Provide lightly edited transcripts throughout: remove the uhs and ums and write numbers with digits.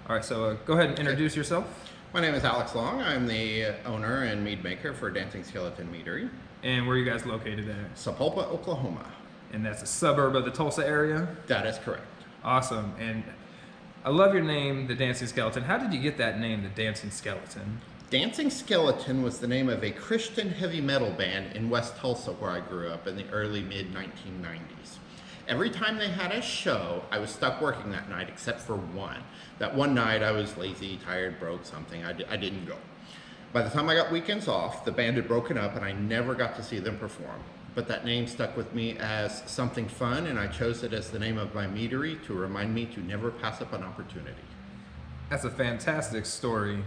All right, so go ahead and introduce yourself. My name is Alex Long. I'm the owner and mead maker for Dancing Skeleton Meadery. And where are you guys located at? Sapulpa, Oklahoma. And that's a suburb of the Tulsa area? That is correct. Awesome. And I love your name, The Dancing Skeleton. How did you get that name, The Dancing Skeleton? Dancing Skeleton was the name of a Christian heavy metal band in West Tulsa where I grew up in the early mid-1990s. Every time they had a show, I was stuck working that night except for one. That one night I was lazy, tired, broke, something. I didn't go. By the time I got weekends off, the band had broken up and I never got to see them perform. But that name stuck with me as something fun, and I chose it as the name of my meadery to remind me to never pass up an opportunity. That's a fantastic story.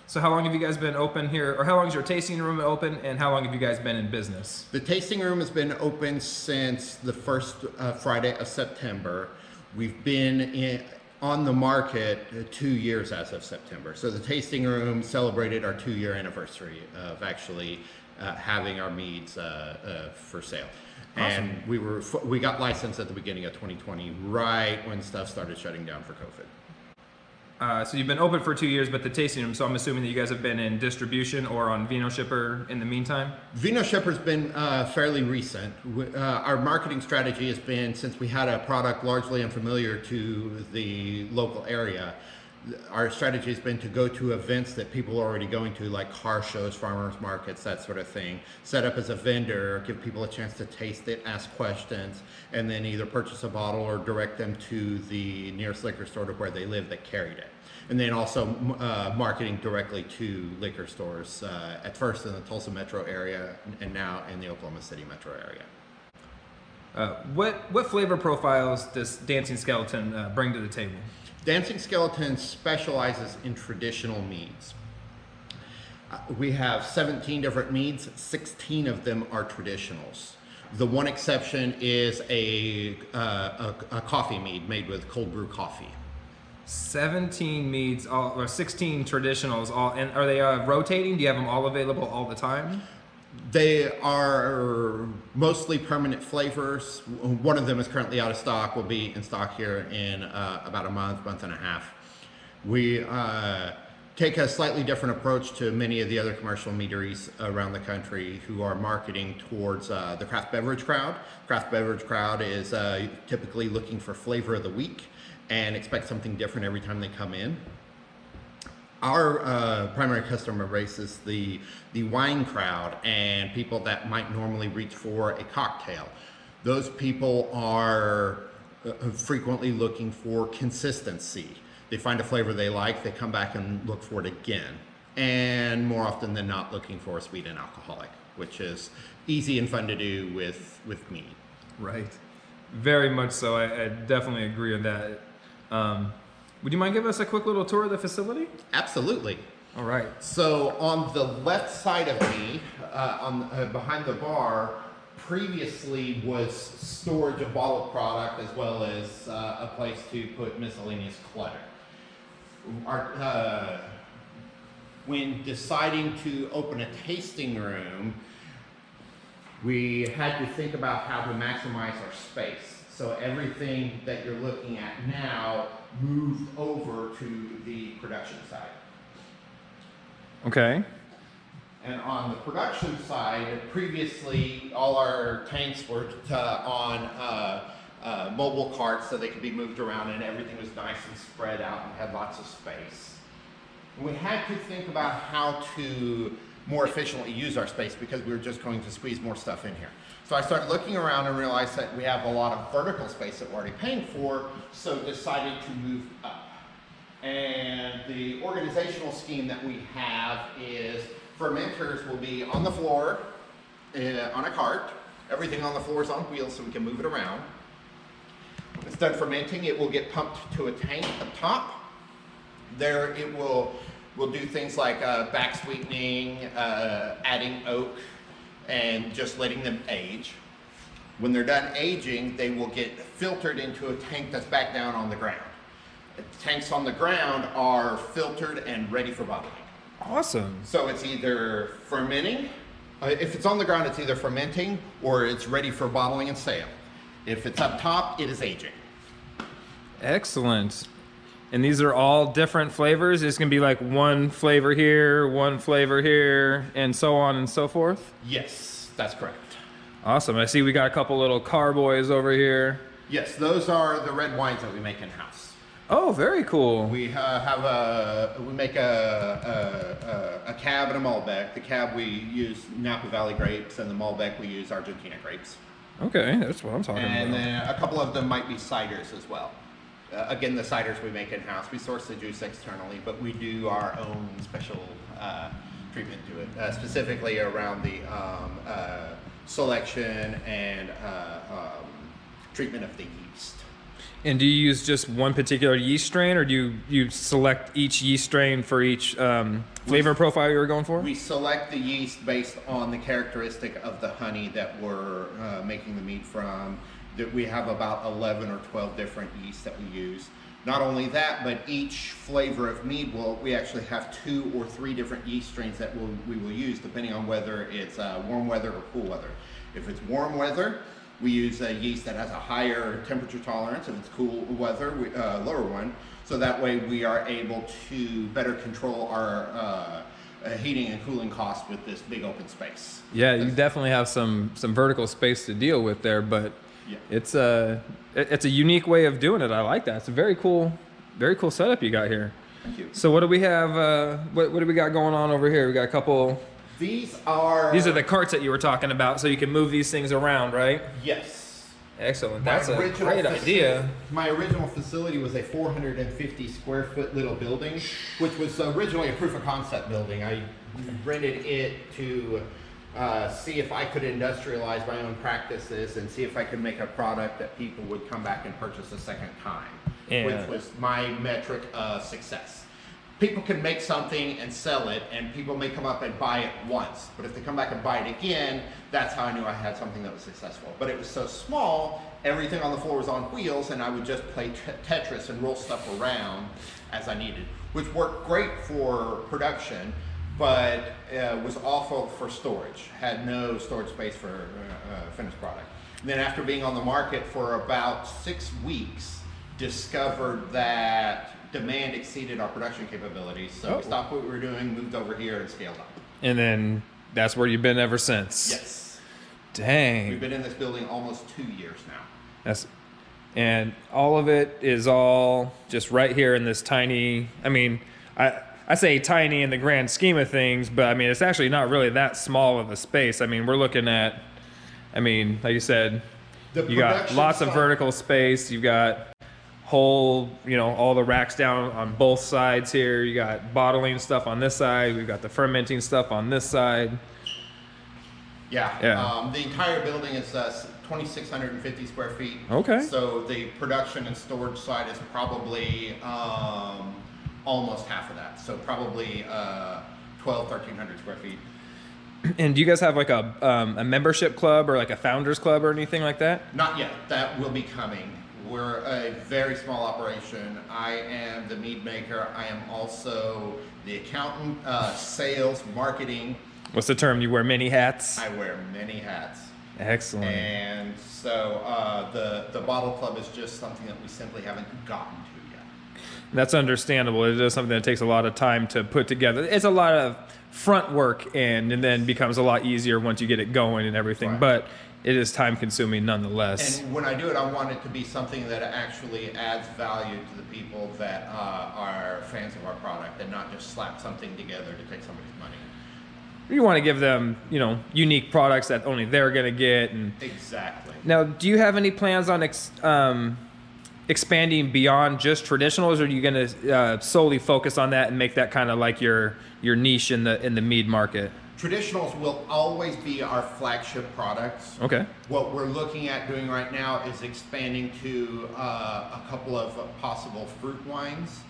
So how long have you guys been open here, or how long has your tasting room been open, and how long have you guys been in business? The tasting room has been open since the first Friday of September. We've been on the market 2 years as of September. So the tasting room celebrated our 2-year anniversary of actually having our meads for sale. Awesome. And we got licensed at the beginning of 2020, right when stuff started shutting down for COVID. So you've been open for 2 years, but the tasting room, so I'm assuming that you guys have been in distribution or on Vino Shipper in the meantime? Vino Shipper's been fairly recent. Our marketing strategy has been, since we had a product largely unfamiliar to the local area, our strategy has been to go to events that people are already going to, like car shows, farmers markets, that sort of thing. Set up as a vendor, give people a chance to taste it, ask questions, and then either purchase a bottle or direct them to the nearest liquor store to where they live that carried it. And then also marketing directly to liquor stores, at first in the Tulsa metro area and now in the Oklahoma City metro area. What flavor profiles does Dancing Skeleton bring to the table? Dancing Skeleton specializes in traditional meads. We have 17 different meads, 16 of them are traditionals. The one exception is a coffee mead made with cold brew coffee. 17 meads, or 16 traditionals, and are they rotating? Do you have them all available all the time? They are mostly permanent flavors. One of them is currently out of stock. Will be in stock here in about a month and a half. We take a slightly different approach to many of the other commercial meaderies around the country who are marketing towards the craft beverage crowd. Craft beverage crowd is typically looking for flavor of the week and expect something different every time they come in. Our primary customer base is the wine crowd and people that might normally reach for a cocktail. Those people are frequently looking for consistency. They find a flavor they like, they come back and look for it again. And more often than not, looking for a sweet and alcoholic, which is easy and fun to do with mead. Right. Very much so. I definitely agree on that. Would you mind giving us a quick little tour of the facility? Absolutely. All right. So on the left side of me, behind the bar, previously was storage of bottled product as well as a place to put miscellaneous clutter. When deciding to open a tasting room, we had to think about how to maximize our space. So everything that you're looking at now moved over to the production side. Okay. And on the production side, previously all our tanks were on mobile carts so they could be moved around and everything was nice and spread out and had lots of space. And we had to think about how to more efficiently use our space because we were just going to squeeze more stuff in here. So I started looking around and realized that we have a lot of vertical space that we're already paying for, so decided to move up. And the organizational scheme that we have is fermenters will be on the floor, on a cart. Everything on the floor is on wheels so we can move it around. When it's done fermenting, it will get pumped to a tank up top. There it will do things like back sweetening, adding oak, and just letting them age. When they're done aging, they will get filtered into a tank that's back down on the ground. The tanks on the ground are filtered and ready for bottling. Awesome. So it's either fermenting, if it's on the ground, it's either fermenting or it's ready for bottling and sale. If it's up top, it is aging. Excellent. And these are all different flavors? It's gonna be like one flavor here, and so on and so forth? Yes, that's correct. Awesome. I see we got a couple little carboys over here. Yes, those are the red wines that we make in-house. Oh, very cool. We we make a cab and a Malbec. The cab we use Napa Valley grapes, and the Malbec we use Argentina grapes. Okay, that's what I'm talking about. And then a couple of them might be ciders as well. Again, the ciders we make in-house. We source the juice externally, but we do our own special treatment to it, specifically around the selection and treatment of the yeast. And do you use just one particular yeast strain, or do you select each yeast strain for each flavor profile you were going for? We select the yeast based on the characteristic of the honey that we're making the mead from. That we have about 11 or 12 different yeasts that we use. Not only that, but each flavor of mead we actually have 2 or 3 different yeast strains that we will use depending on whether it's warm weather or cool weather. If it's warm weather, we use a yeast that has a higher temperature tolerance. If it's cool weather, lower one. So that way we are able to better control our heating and cooling costs with this big open space. Yeah, you definitely have some vertical space to deal with there, but yeah. It's a unique way of doing it. I like that. It's a very cool setup you got here. Thank you. So what do we have? What do we got going on over here? We got a couple. These are the carts that you were talking about, so you can move these things around, right? Yes. Excellent. That's a great idea. My original facility was a 450 square foot little building, which was originally a proof of concept building. I rented it to see if I could industrialize my own practices and see if I could make a product that people would come back and purchase a second time, which was my metric of success. People can make something and sell it, and people may come up and buy it once, but if they come back and buy it again, that's how I knew I had something that was successful. But it was so small, everything on the floor was on wheels, and I would just play Tetris and roll stuff around as I needed, which worked great for production, but was awful for storage. Had no storage space for finished product. And then after being on the market for about 6 weeks, discovered that demand exceeded our production capabilities. So we stopped what we were doing, moved over here, and scaled up. And then that's where you've been ever since. Yes. Dang. We've been in this building almost 2 years now. And all of it is all just right here in this tiny, I say tiny in the grand scheme of things, but I mean, it's actually not really that small of a space. I mean, we're looking at, like you said, you got lots of vertical space. You've got whole, all the racks down on both sides here. You got bottling stuff on this side. We've got the fermenting stuff on this side. Yeah. The entire building is 2,650 square feet. Okay. So the production and storage side is probably almost half of that. So probably 1,300 square feet. And do you guys have like a membership club or like a founders club or anything like that? Not yet. That will be coming. We're a very small operation. I am the mead maker. I am also the accountant, sales, marketing. What's the term? You wear many hats? I wear many hats. Excellent. And so the bottle club is just something that we simply haven't gotten to yet. That's understandable. It is something that takes a lot of time to put together. It's a lot of front work and then becomes a lot easier once you get it going and everything. Right. But it is time consuming nonetheless. And when I do it, I want it to be something that actually adds value to the people that are fans of our product and not just slap something together to take somebody's money. You want to give them, unique products that only they're going to get. And exactly. Now, do you have any plans on expanding beyond just traditionals, or are you going to solely focus on that and make that kind of like your niche in the mead market? Traditionals will always be our flagship products. Okay. What we're looking at doing right now is expanding to a couple of possible fruit wines.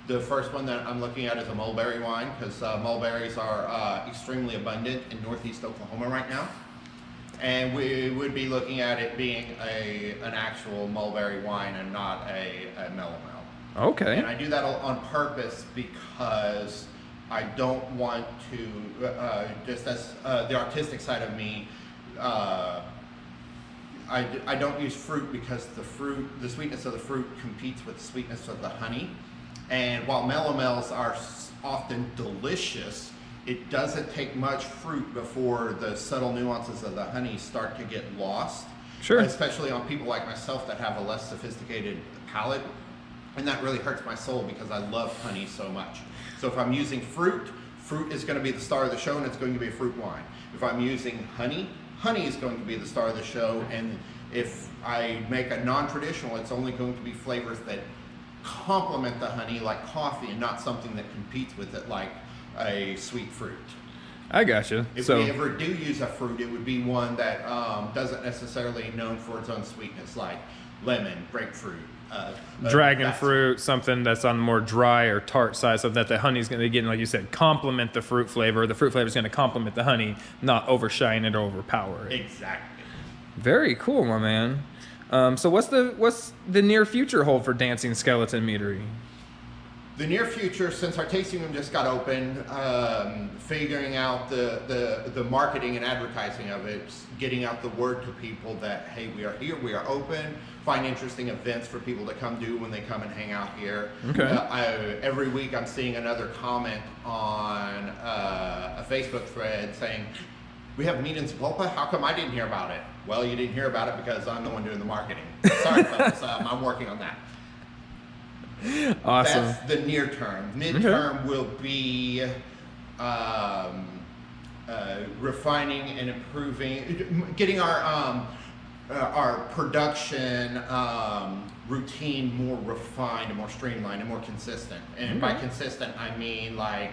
The first one that I'm looking at is a mulberry wine, because mulberries are extremely abundant in northeast Oklahoma right now. And we would be looking at it being an actual mulberry wine and not a mellow mel. Okay. And I do that on purpose because I don't want to, just as the artistic side of me, I don't use fruit because the sweetness of the fruit competes with the sweetness of the honey. And while melomels are often delicious, it doesn't take much fruit before the subtle nuances of the honey start to get lost. Sure. Especially on people like myself that have a less sophisticated palate. And that really hurts my soul because I love honey so much. So if I'm using fruit, fruit is going to be the star of the show, and it's going to be a fruit wine. If I'm using honey, honey is going to be the star of the show. And if I make a non-traditional, it's only going to be flavors that complement the honey, like coffee, and not something that competes with it like a sweet fruit. I gotcha. If we ever do use a fruit, it would be one that doesn't necessarily known for its own sweetness, like lemon, grapefruit, dragon fruit, something that's on the more dry or tart side, so that the honey's going to, again, like you said, complement the fruit flavor. The fruit flavor is going to complement the honey, not overshine it or overpower it. Exactly. Very cool, my man. So what's the near future hold for Dancing Skeleton Meadery? The near future, since our tasting room just got open, figuring out the marketing and advertising of it, getting out the word to people that, hey, we are here, we are open, find interesting events for people to come do when they come and hang out here. Okay. Every week I'm seeing another comment on a Facebook thread saying, we have a meet in Sapulpa, how come I didn't hear about it? Well, you didn't hear about it because I'm the one doing the marketing. Sorry, folks, I'm working on that. Awesome. That's the near term. Midterm will be refining and improving, getting our production routine more refined and more streamlined and more consistent. And by consistent, I mean like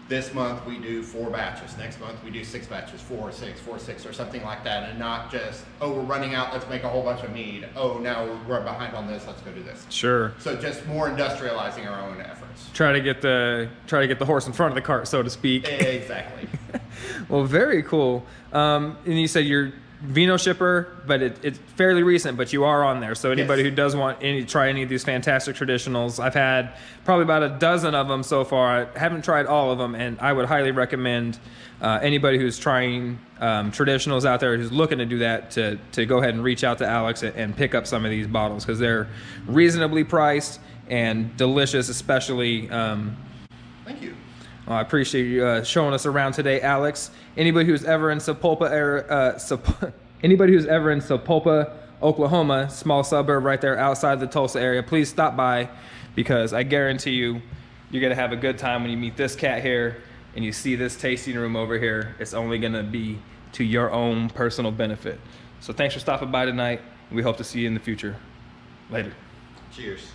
this month we do 4 batches. Next month we do 6 batches, 4, 6, 4, 6, or something like that. And not just, oh, we're running out, let's make a whole bunch of mead. Oh, now we're behind on this, let's go do this. Sure. So just more industrializing our own efforts. Try to get the horse in front of the cart, so to speak. Exactly. Well, very cool. And you said you're Vino shipper, but it's fairly recent, but you are on there. So anybody who does want try any of these fantastic traditionals, I've had probably about a dozen of them so far. I haven't tried all of them, and I would highly recommend anybody who's trying traditionals out there who's looking to do that to go ahead and reach out to Alex and pick up some of these bottles, because they're reasonably priced and delicious, especially. Thank you. I appreciate you showing us around today, Alex. Anybody who's ever in Sapulpa, Oklahoma, small suburb right there outside the Tulsa area, please stop by, because I guarantee you're gonna have a good time when you meet this cat here and you see this tasting room over here. It's only gonna be to your own personal benefit. So thanks for stopping by tonight. We hope to see you in the future. Later. Cheers.